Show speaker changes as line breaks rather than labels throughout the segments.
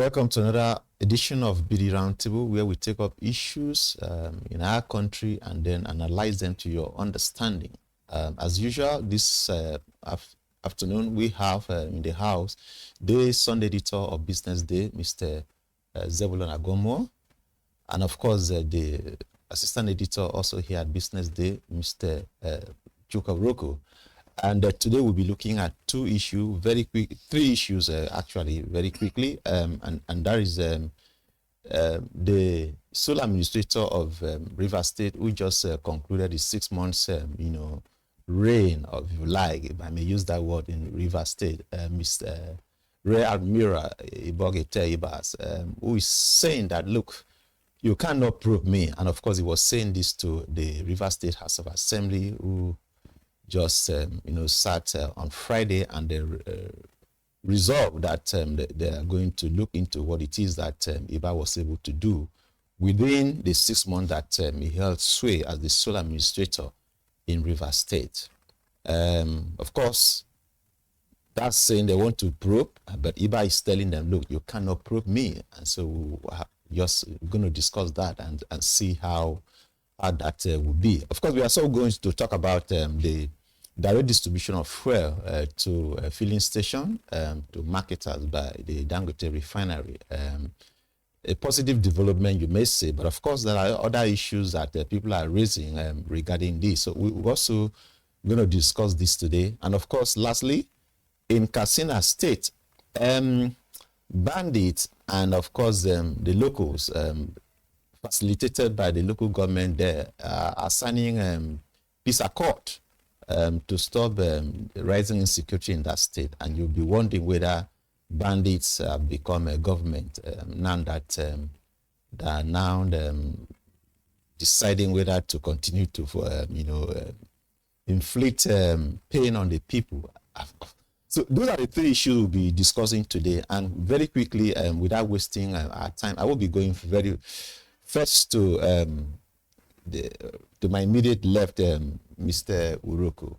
Welcome to another edition of BD Roundtable, where we take up issues in our country and then analyze them to your understanding. As usual, this afternoon we have in the house the Sunday editor of BusinessDay, Mr. Zebulum Agomuo, and of course the assistant editor also here at BusinessDay, Mr. Chuka uroko. And today we'll be looking at three issues actually, very quickly. And that is the sole administrator of Rivers State, who just concluded his 6 months, reign, of, if you like, if I may use that word, in Rivers State, Mr. Admiral Ibok-Ete Ibas, who is saying that, look, you cannot prove me. And of course, he was saying this to the Rivers State House of Assembly, who just sat on Friday, and they resolved that they are going to look into what it is that Ibas was able to do within the 6 months that he held sway as the sole administrator in Rivers State. Of course, that's saying they want to probe, but Ibas is telling them, look, you cannot probe me. And so we're just going to discuss that and see how that will be. Of course, we are also going to talk about the direct distribution of fuel to a filling station to marketers by the Dangote refinery. A positive development, you may say, but of course there are other issues that people are raising regarding this. So we're also going to discuss this today. And of course, lastly, in Katsina State, bandits and of course the locals, facilitated by the local government there, are signing peace accord to stop rising insecurity in that state. And you'll be wondering whether bandits have become a government now that they are now deciding whether to continue to inflict pain on the people. So those are the three issues we'll be discussing today. And very quickly, without wasting our time, I will be going first to my immediate left, Mr. Uroko.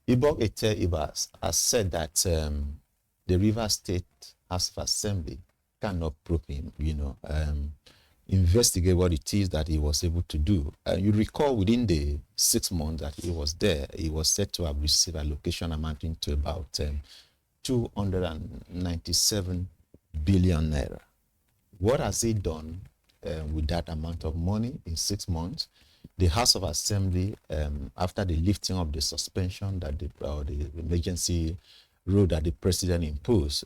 Ibok-Ete Ibas has said that the Rivers State House of Assembly cannot probe him, investigate what it is that he was able to do. You recall within the 6 months that he was there, he was said to have received allocation amounting to about 297 billion naira. What has he done with that amount of money in 6 months? The House of Assembly, after the lifting of the suspension that the emergency rule that the president imposed,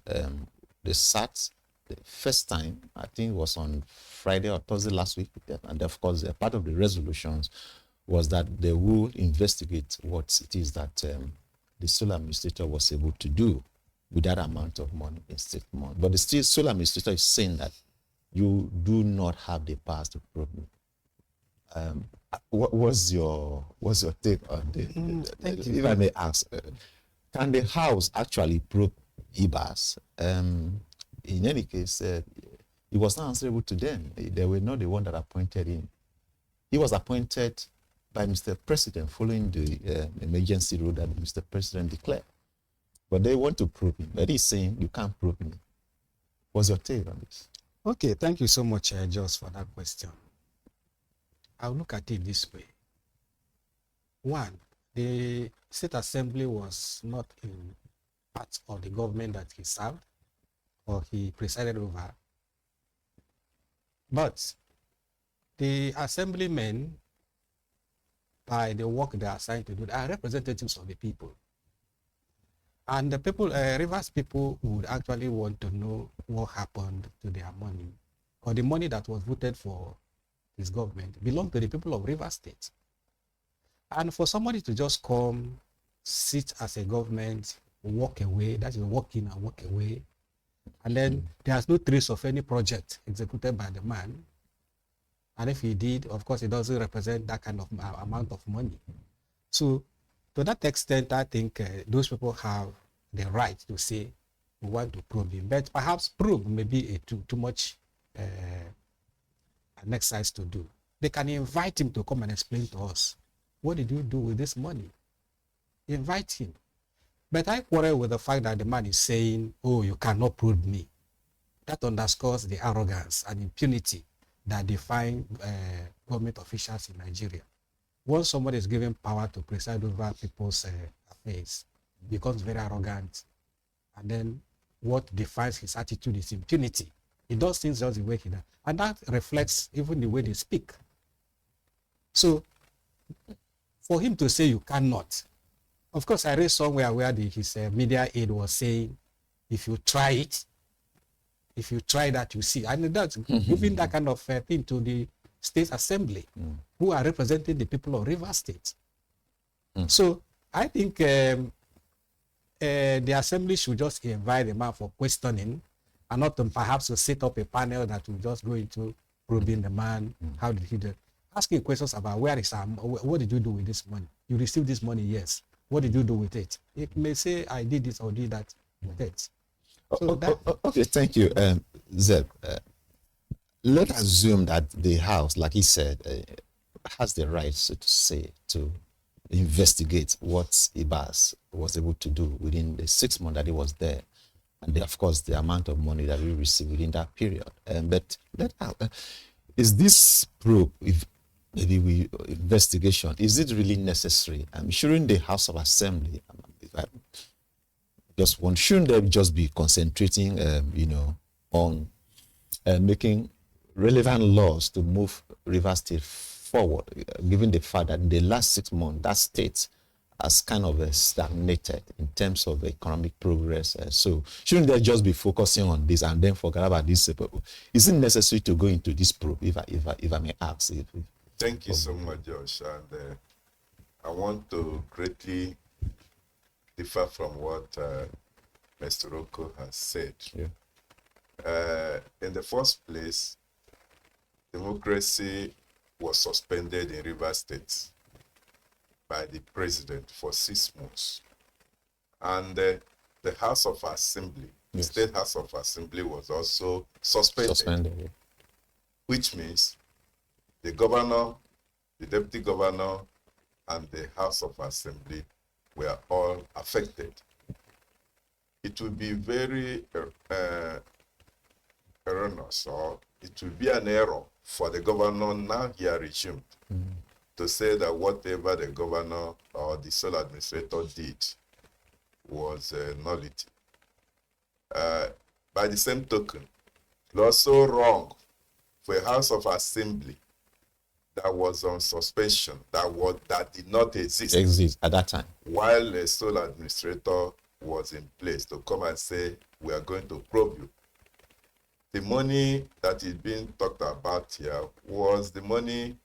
they sat the first time, I think it was on Friday or Thursday last week, and of course, part of the resolutions was that they will investigate what it is that the sole administrator was able to do with that amount of money in 6 months. But the still sole administrator is saying that you do not have the powers to probe me. What was your take on
Thank you.
if I may ask, can the House actually probe Ibas? In any case, he was not answerable to them. They were not the one that appointed him. He was appointed by Mr. President following the emergency rule that Mr. President declared. But they want to probe him. But he's saying, you can't probe me. What's your take on this?
Okay, thank you so much, Josh, for that question. I'll look at it this way. One, the State Assembly was not in part of the government that he served or he presided over. But the assemblymen, by the work they are assigned to do, are representatives of the people. And the people, Rivers people, would actually want to know what happened to their money, or the money that was voted for his government belonged to the people of Rivers State. And for somebody to just come, sit as a government, walk away, that is walk in and walk away, and then there's no trace of any project executed by the man. And if he did, of course, it doesn't represent that kind of amount of money. So to that extent, I think those people have the right to say, we want to probe him. But perhaps probe may be too much an exercise to do. They can invite him to come and explain to us, what did you do with this money? Invite him. But I quarrel with the fact that the man is saying, oh, you cannot probe me. that underscores the arrogance and impunity that define government officials in Nigeria. Once somebody is given power to preside over people's affairs, he becomes very arrogant. And then what defines his attitude is impunity. He does things just the way he does. And that reflects even the way they speak. So for him to say you cannot, of course, I read somewhere where his media aide was saying, if you try it, if you try that, you see. And that's giving that kind of thing to the State Assembly, who are representing the people of Rivers State. So I think the Assembly should just invite the man for questioning, and not perhaps to set up a panel that will just go into probing the man. How did he do it? Asking questions about where is what did you do with this money? You received this money, yes. What did you do with it? It may say, I did this or did that with it. So
okay, thank you, Zeb. Let's assume that the House, like he said, has the right, so to say, to investigate what Ibas was able to do within the 6 months that he was there, and of course the amount of money that we received within that period. But is this probe, if maybe we investigation, is it really necessary? Shouldn't the House of Assembly, shouldn't they just be concentrating, on making relevant laws to move Rivers State forward, given the fact that in the last 6 months, that state has kind of stagnated in terms of economic progress. So shouldn't they just be focusing on this and then forget about this? Is it necessary to go into this probe, if I may ask?
Thank you so much, Josh. And I want to greatly differ from what Mr. Uroko has said.
Yeah.
In the first place, democracy was suspended in Rivers State by the president for 6 months. And the House of Assembly, the State House of Assembly, was also suspended.
Yeah.
Which means the governor, the deputy governor, and the House of Assembly were all affected. It will be very erroneous, or it will be an error for the governor, now here resumed, to say that whatever the governor or the sole administrator did was a nullity. By the same token, it was also wrong for a House of Assembly that was on suspension, that did not exist
at that time,
while a sole administrator was in place, to come and say, we are going to probe you. The money that is being talked about here was the money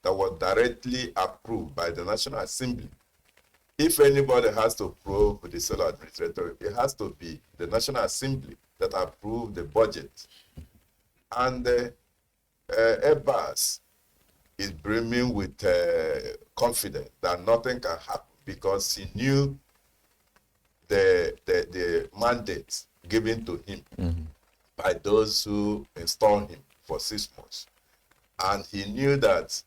that was directly approved by the National Assembly. If anybody has to probe the sole administrator, it has to be the National Assembly that approved the budget. And Ibas is brimming with confidence that nothing can happen, because he knew the mandate given to him by those who installed him for 6 months. And he knew that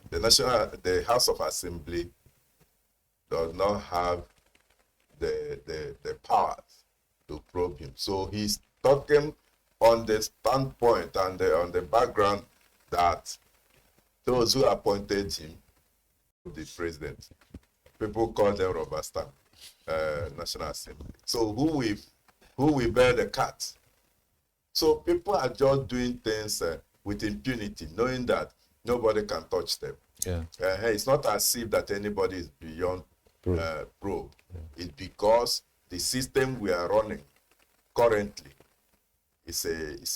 the House of Assembly does not have the powers to probe him. So he's talking on the standpoint and on the background that those who appointed him, the president, people call them rubber stamp, National Assembly. So who will bear the cat? So people are just doing things with impunity, knowing that nobody can touch them.
Yeah.
It's not as if that anybody is beyond probe. Yeah. It's because the system we are running currently is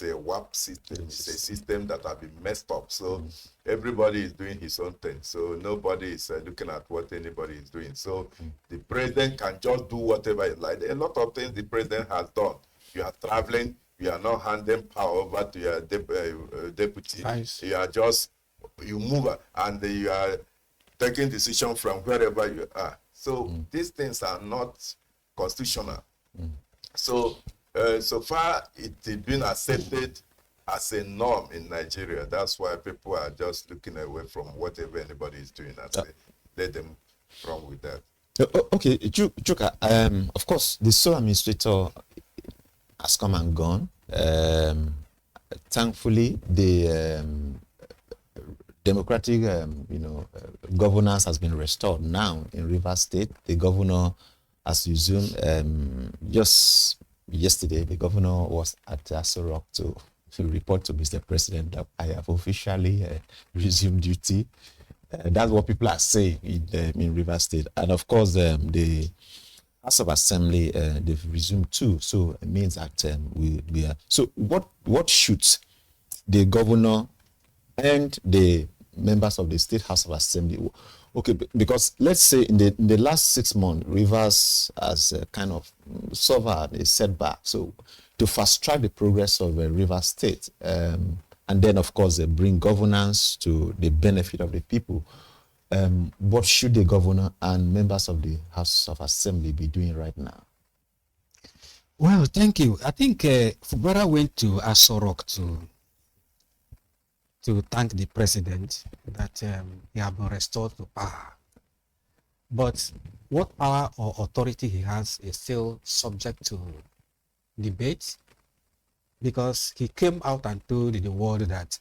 a WAP system. It's a system that has been messed up. So everybody is doing his own thing. So nobody is looking at what anybody is doing. So the president can just do whatever he likes. A lot of things the president has done. You are traveling. You are not handing power over to your deputy.
Nice.
You move and you are taking decision from wherever you are. So these things are not constitutional. So so far it has been accepted as a norm in Nigeria. That's why people are just looking away from whatever anybody is doing and say, let them run with that.
Okay, Chuka, of course, the sole administrator has come and gone. Thankfully, the democratic, governance has been restored now in Rivers State. The governor has resumed. Just yesterday, the governor was at Aso Rock to report to Mr. President that I have officially resumed duty. That's what people are saying in Rivers State. And of course, the House of Assembly, they've resumed too. So it means that we are. So what should the governor and the members of the State House of Assembly? Okay, because let's say in the last 6 months, Rivers has kind of suffered a setback. So to fast track the progress of Rivers State, and then of course bring governance to the benefit of the people, what should the governor and members of the House of Assembly be doing right now?
Well, thank you. I think Fubara went to Aso Rock to thank the president that he had been restored to power. But what power or authority he has is still subject to debate, because he came out and told the world that,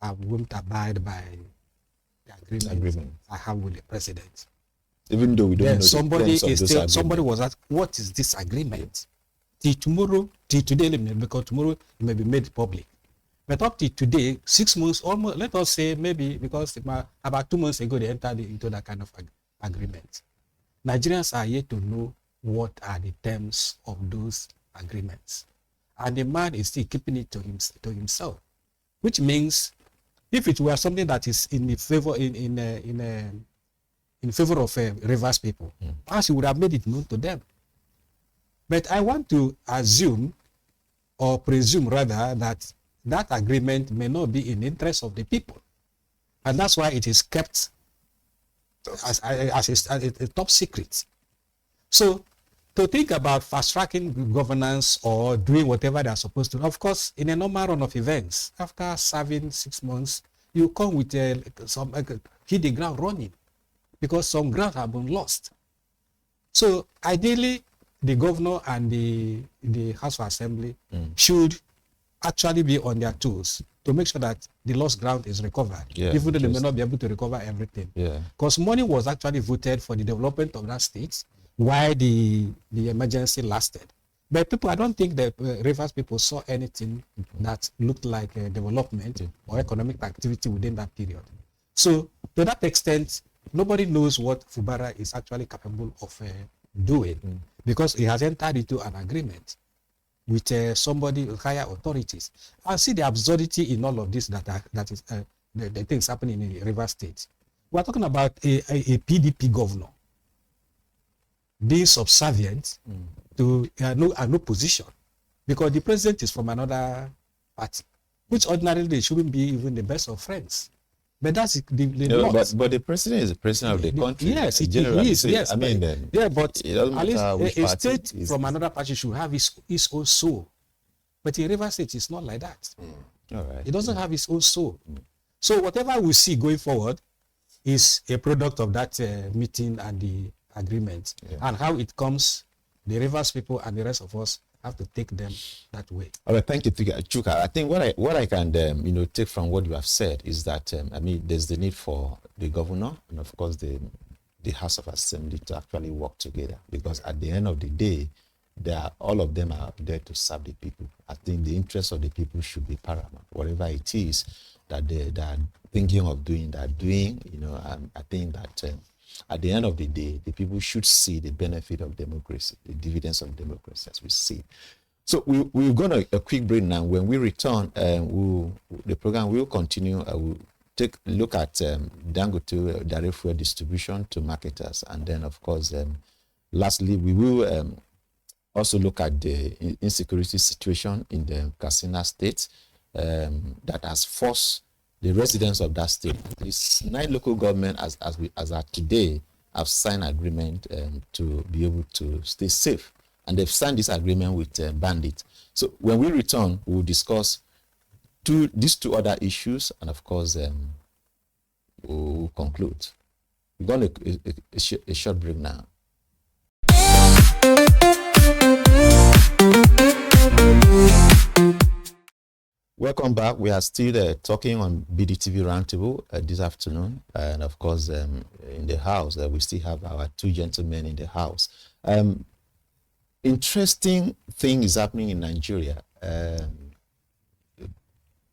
I won't abide by the agreement I have with the president.
Even though we don't know
somebody was asked, what is this agreement? Till today, because tomorrow it may be made public. But up to today, 6 months, almost, let us say maybe, because about 2 months ago, they entered into that kind of agreement. Nigerians are yet to know what are the terms of those agreements. And the man is still keeping it to himself, which means if it were something that is in favor in favor of Rivers people, perhaps he would have made it known to them. But I want to assume, or presume rather, that agreement may not be in the interest of the people, and that's why it is kept as a top secret. So to think about fast-tracking governance or doing whatever they are supposed to, of course, in a normal run of events, after serving 6 months, you come with some hit the ground running, because some ground have been lost. So ideally, the governor and the House of Assembly should actually be on their toes to make sure that the lost ground is recovered, even though they may not be able to recover everything. Because money was actually voted for the development of that state while the emergency lasted. But people, I don't think the Rivers people saw anything that looked like development or economic activity within that period. So to that extent, nobody knows what Fubara is actually capable of doing, because he has entered into an agreement with somebody, higher authorities. I see the absurdity in all of this that is the things happening in the Rivers State. We're talking about a PDP governor being subservient to no position, because the president is from another party, which ordinarily they shouldn't be even the best of friends. But that's
but the president is the president of the country.
Yes, it is. Yes,
I mean,
but at least a state from another party should have his own soul. But in Rivers State, it's not like that.
All right.
It doesn't have its own soul. So whatever we see going forward is a product of that meeting and the agreement, and how it comes. The Rivers people and the rest of us have to take them that way.
All right, thank you, Chuka. I think what I can take from what you have said is that there's the need for the governor and of course the House of Assembly to actually work together, because at the end of the day, all of them are there to serve the people. I think the interest of the people should be paramount. Whatever it is that they are thinking of doing, I think that at the end of the day, the people should see the benefit of democracy, the dividends of democracy as we see. So we're going to a quick break now. When we return, the program will continue. We'll take a look at Dangote direct fuel distribution to marketers. And then, of course, lastly, we will also look at the insecurity situation in the Katsina state that has forced the residents of that state. These 9 local governments, as at today, have signed agreement to be able to stay safe, and they've signed this agreement with bandits. So when we return, we'll discuss these two other issues, and of course, we'll conclude. We're going to a short break now. Welcome back. We are still talking on BDTV Roundtable this afternoon. And of course, in the house, we still have our two gentlemen in the house. Interesting thing is happening in Nigeria.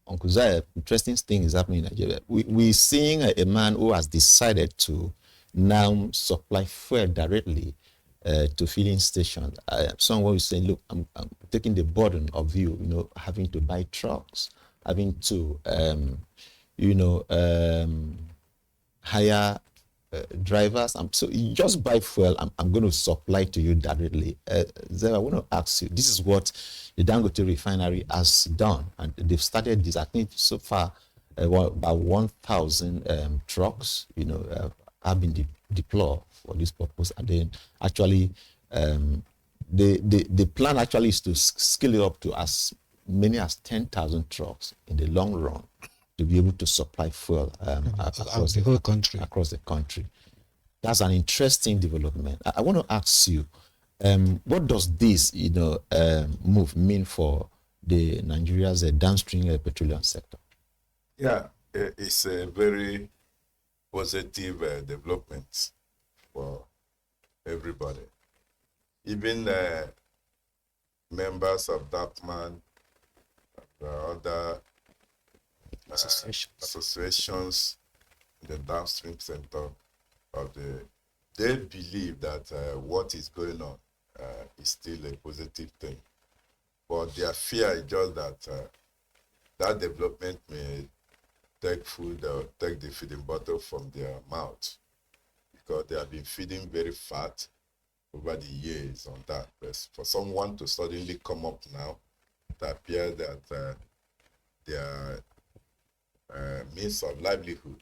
Uncle Zaya, interesting thing is happening in Nigeria. We're seeing a man who has decided to now supply fuel directly to filling stations. Someone is saying, look, I'm taking the burden of you, having to buy trucks, having to, hire drivers. So you just buy fuel. I'm going to supply to you directly. Zara, I want to ask you, this is what the Dangote refinery has done. And they've started this, I think so far, about 1,000 trucks, have been deployed for this purpose. And then actually, the plan actually is to scale it up to as many as 10,000 trucks in the long run to be able to supply fuel across
the whole country.
Across the country. That's an interesting development. I want to ask you, what does this, move mean for the Nigeria's downstream petroleum sector?
Yeah, it's a very positive development for everybody. Even members of DAPMAN, other associations in the downstream sector they believe that what is going on is still a positive thing. But their fear is just that that development may take food or take the feeding bottle from their mouth, because they have been feeding very fat over the years on that. But for someone to suddenly come up now, it appears that their means of livelihood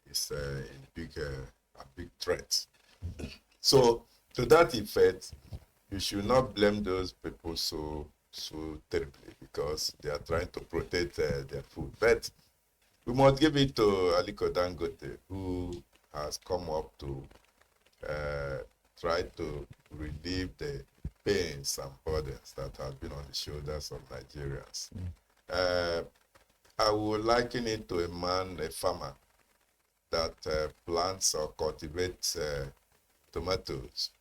is a big threat. So to that effect, you should not blame those people so terribly, because they are trying to protect their food. But we must give it to Aliko Dangote, who has come up to try to relieve the pains and burdens that have been on the shoulders of Nigerians. I would liken it to a farmer that plants or cultivates tomatoes.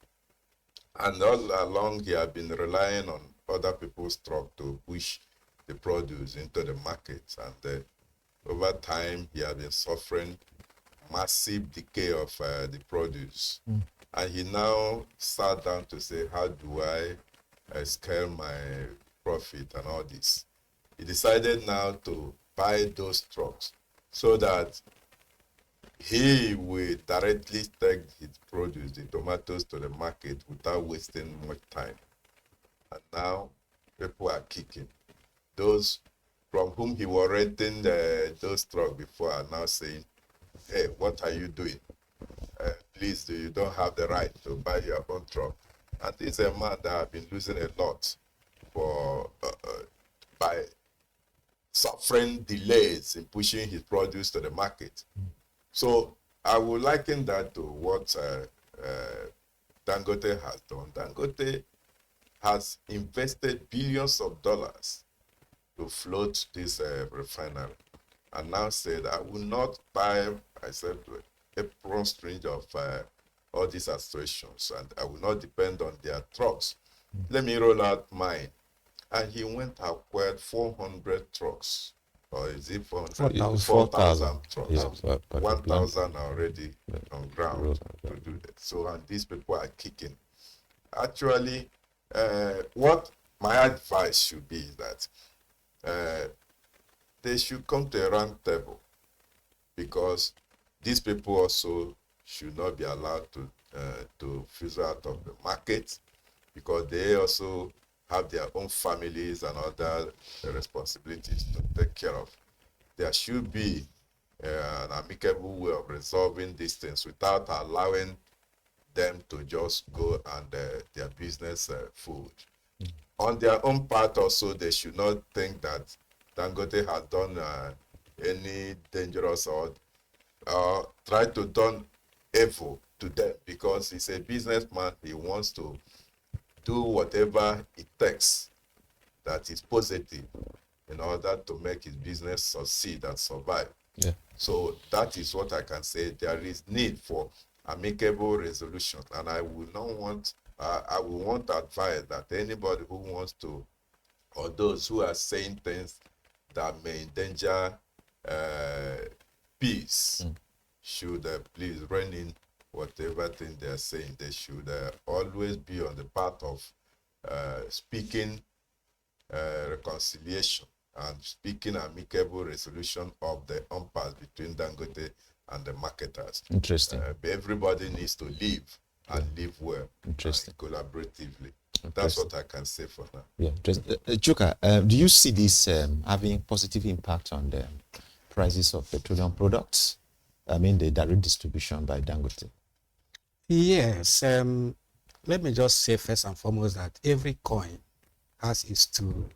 And all along he has been relying on other people's truck to push the produce into the market. And over time, he has been suffering massive decay of the produce. And he now sat down to say, how do I scale my profit and all this? He decided now to buy those trucks so that he will directly take his produce, the tomatoes, to the market without wasting much time. And now people are kicking. Those from whom he was renting those trucks before are now saying, hey, what are you doing? Please, you don't have the right to buy your own truck. And this is a man that has been losing a lot by suffering delays in pushing his produce to the market. So I would liken that to what Dangote has done. Dangote has invested billions of dollars to float this refinery, and now said, I will not buy myself a prawn string of all these associations, and I will not depend on their trucks. Let me roll out mine. And he went and acquired 400 trucks. Or is it 400? 4,000 trucks.
Yeah,
1,000 already on ground to do that. So, and these people are kicking. Actually, what my advice should be is that they should come to a round table, because these people also should not be allowed to fizzle out of the market, because they also have their own families and other responsibilities to take care of. There should be an amicable way of resolving these things without allowing them to just go and their business food. On their own part also, they should not think that Dangote has done any dangerous or try to done evil to them, because he's a businessman. He wants to do whatever it takes that is positive in order to make his business succeed and survive.
Yeah.
So that is what I can say. There is need for amicable resolution, and I will not want, I will want to advise that anybody who wants to, or those who are saying things that may endanger peace, should please rein in whatever thing they are saying. They should always be on the path of speaking reconciliation and speaking amicable resolution of the impasse between Dangote and the marketers.
Interesting.
Everybody needs to live and live well.
Interesting.
Collaboratively. That's what I can say for now.
Yeah. Chuka, do you see this having positive impact on the prices of petroleum products? I mean, the direct distribution by Dangote.
Yes. Let me just say first and foremost that every coin has its two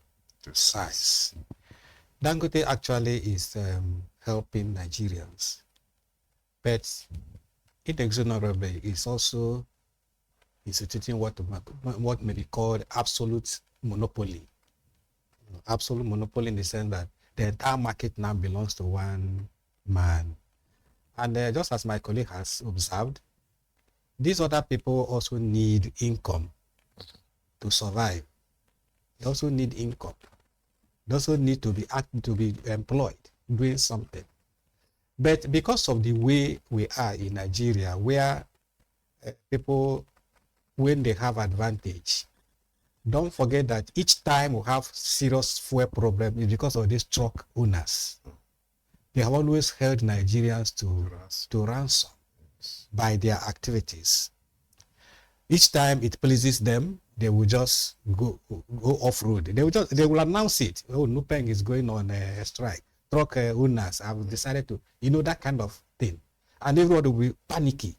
sides. Dangote actually is helping Nigerians, but inexorably is also instituting what may be called absolute monopoly. Absolute monopoly in the sense that the entire market now belongs to one man. And just as my colleague has observed, these other people also need income to survive. They also need income. They also need to be employed, doing something. But because of the way we are in Nigeria, where people, when they have advantage, don't forget that each time we have serious fuel problem is because of these truck owners. They have always held Nigerians to ransom by their activities. Each time it pleases them, they will just go off-road. They will announce it. Oh, Nupeng is going on a strike. Truck owners have decided to, that kind of thing. And everybody will be panicky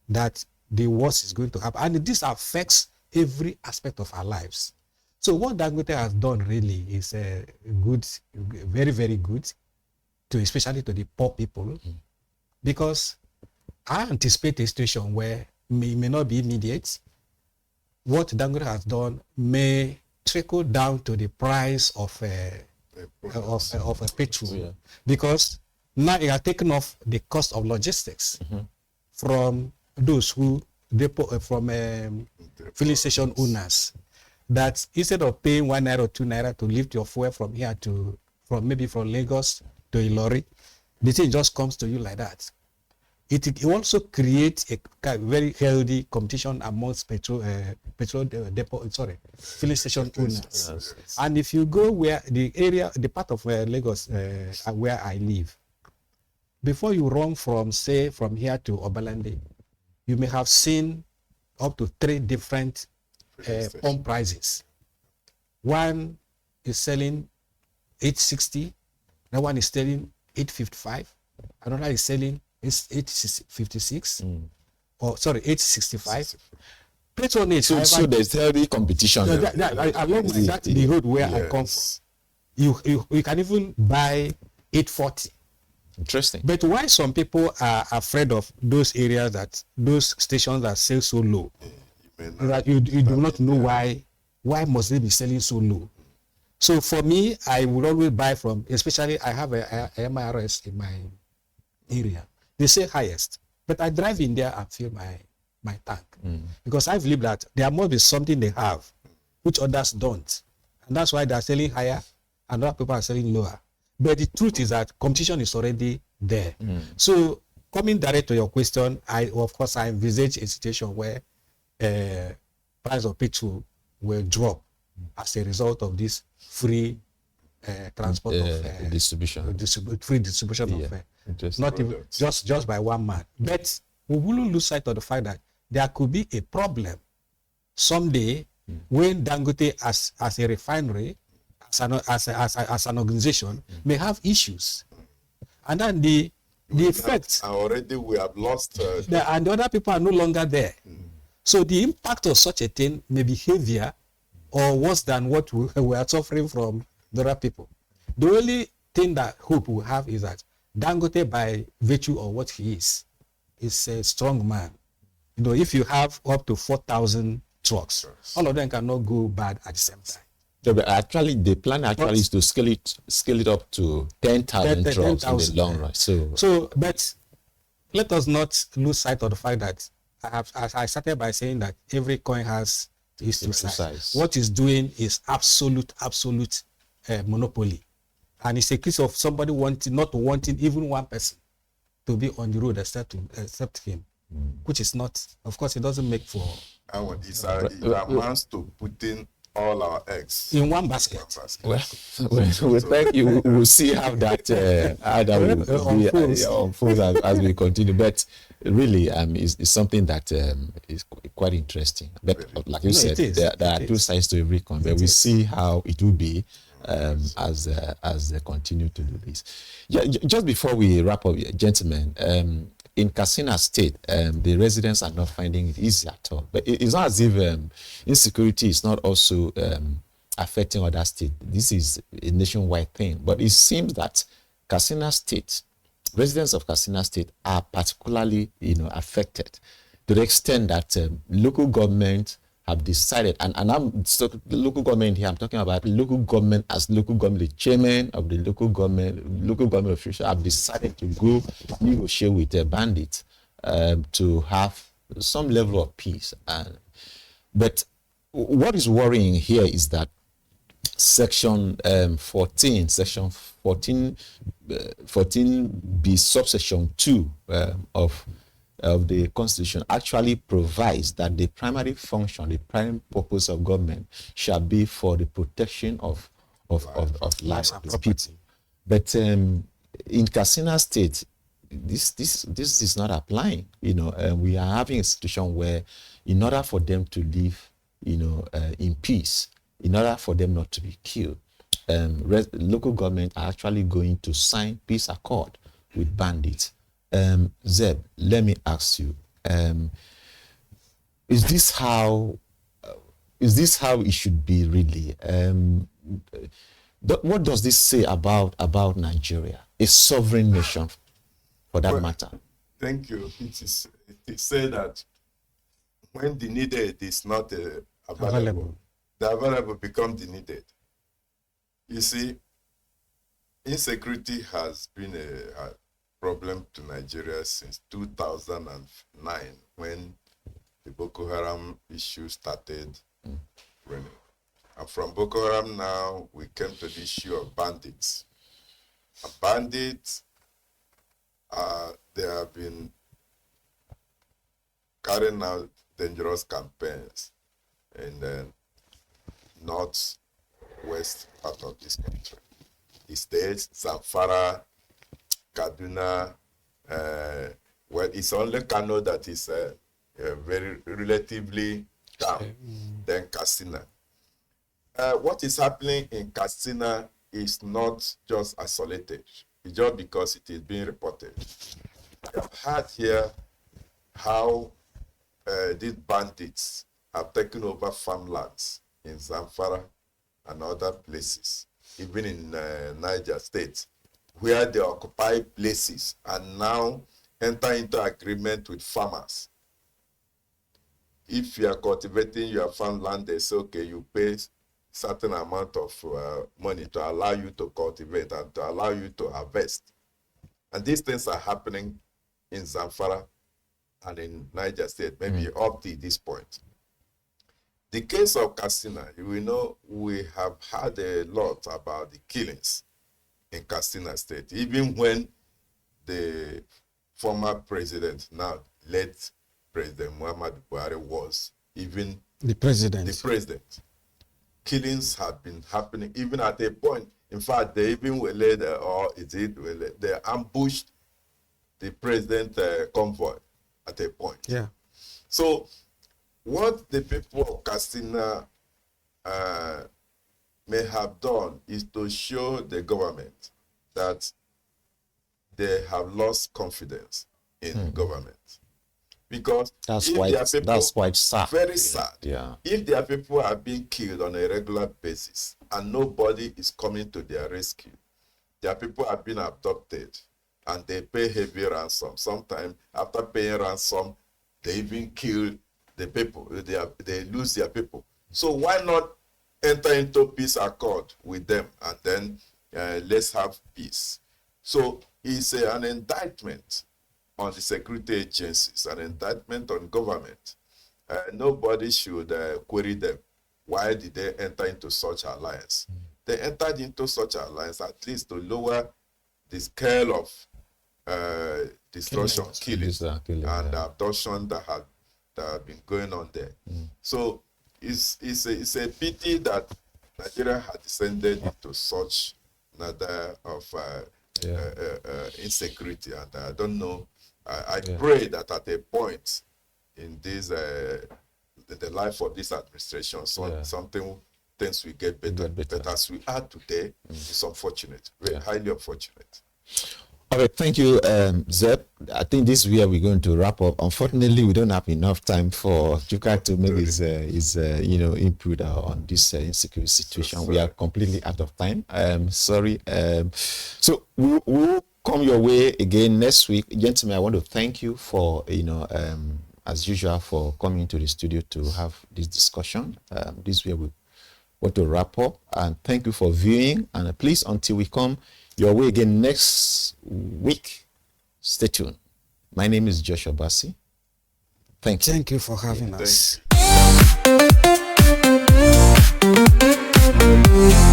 that the worst is going to happen. And this affects every aspect of our lives. So what Dangote has done really is good, very, very good, especially to the poor people, because I anticipate a situation where may not be immediate. What Dangote has done may trickle down to the price of a petrol, because now it has taken off the cost of logistics from those who from filling station owners. That instead of paying 1 naira or 2 naira to lift your fuel from here from Lagos to Ilori, the thing just comes to you like that. It also creates a very healthy competition amongst filling station owners. Yes. And if you go where the part of Lagos where I live, before you run from here to Obalande, you may have seen up to 3 different pump prices. One is selling 860, that one is selling 855, another is selling 856, or sorry, 865. Petrol needs.
So there's healthy competition.
Along the road where I come from, you can even buy 840.
Interesting.
But why some people are afraid of those areas, those stations that sell so low, that you do not know why must they be selling so low. So for me, I would always buy from, especially I have a MRS in my area. They say highest, but I drive in there and fill my tank, because I believe that there must be something they have which others don't, and that's why they're selling higher and other people are selling lower. But the truth is that competition is already there. So coming direct to your question, I envisage a situation where price of petrol will drop as a result of this free transport of
distribution,
free distribution of not even just by one man. But we wouldn't lose sight of the fact that there could be a problem someday when Dangote as a refinery, as an organization, may have issues, and then the effect.
Already we have lost.
And the other people are no longer there. So the impact of such a thing may be heavier or worse than what we are suffering from the other people. The only thing that hope we have is that Dangote, by virtue of what he is a strong man. If you have up to 4,000 trucks, all of them cannot go bad at the same time.
Actually, the plan actually is to scale it up to 10,000 trucks in the long run.
But let us not lose sight of the fact that I started by saying that every coin has its two sides. What is doing is absolute monopoly, and it's a case of somebody not wanting even one person to be on the road except him, which is not. Of course, it doesn't make for.
It amounts to putting all our eggs
in one basket.
Well, thank you. We'll see how that will unfold as we continue. But really, it's something that is quite interesting. But like you said, there are two sides to every coin. But we see how it will be as they continue to do this. Yeah, just before we wrap up, gentlemen, in Katsina State, the residents are not finding it easy at all. But it's not as if insecurity is not also affecting other states. This is a nationwide thing. But it seems that Katsina State, residents of Katsina State are particularly, affected to the extent that local government have decided, and I'm so the local government here, I'm talking about local government as local government, the chairman of the local government official have decided to go negotiate with the bandits to have some level of peace. But what is worrying here is that section 14 B subsection 2 of the Constitution actually provides that the primary function, the primary purpose of government shall be for the protection of lives and property. But in Katsina State, this is not applying. We are having a situation where, in order for them to live, in peace, in order for them not to be killed, local government are actually going to sign peace accord with bandits. Zeb, let me ask you: is this how it should be really? What does this say about Nigeria, a sovereign nation, for that matter?
Thank you. It is said that when the needed is not available, the available become the needed. You see, insecurity has been a problem to Nigeria since 2009, when the Boko Haram issue started running. And from Boko Haram now, we came to the issue of bandits. And bandits, they have been carrying out dangerous campaigns in the northwest part of this country. The states, Zamfara, Kaduna, well, it's only Kano that is very relatively calm than Katsina. What is happening in Katsina is not just isolated. It's just because it is being reported. I've heard here how these bandits have taken over farmlands in Zamfara and other places, even in Niger State, where they occupy places and now enter into agreement with farmers. If you are cultivating your farmland, they say, okay, you pay certain amount of money to allow you to cultivate and to allow you to harvest. And these things are happening in Zamfara and in Niger State, maybe up to this point. The case of Katsina, we have heard a lot about the killings in Katsina State, even when the former president, now late President Muhammadu Buhari, was even
the president.
Killings have been happening even at a point. In fact, they even they ambushed the president convoy at a point.
Yeah.
So what the people of Katsina may have done is to show the government that they have lost confidence in government. Because
that's quite sad.
Very sad.
Yeah.
If their people are being killed on a regular basis and nobody is coming to their rescue, their people are being abducted and they pay heavy ransom. Sometimes after paying ransom, they even kill the people. They lose their people. So why not enter into peace accord with them, and then let's have peace. So it's an indictment on the security agencies, an indictment on government. Nobody should query them. Why did they enter into such alliance? They entered into such alliance at least to lower the scale of destruction, killing, and abduction that have been going on there. So it's a pity that Nigeria had descended into such another of insecurity, and I don't know. I pray that at a point in this the life of this administration, something things will get better. But as we are today, it's unfortunate, highly unfortunate.
All right, thank you, Zeb. I think this is where we're going to wrap up. Unfortunately, we don't have enough time for Chuka to make his input on this insecurity situation. We are completely out of time. Sorry. So we'll come your way again next week, gentlemen. I want to thank you for as usual for coming to the studio to have this discussion. This is where we want to wrap up, and thank you for viewing. And please, until we come your way again next week, stay tuned. My name is Joshua Bassey. Thank you.
Thank you for having us.
Thank you.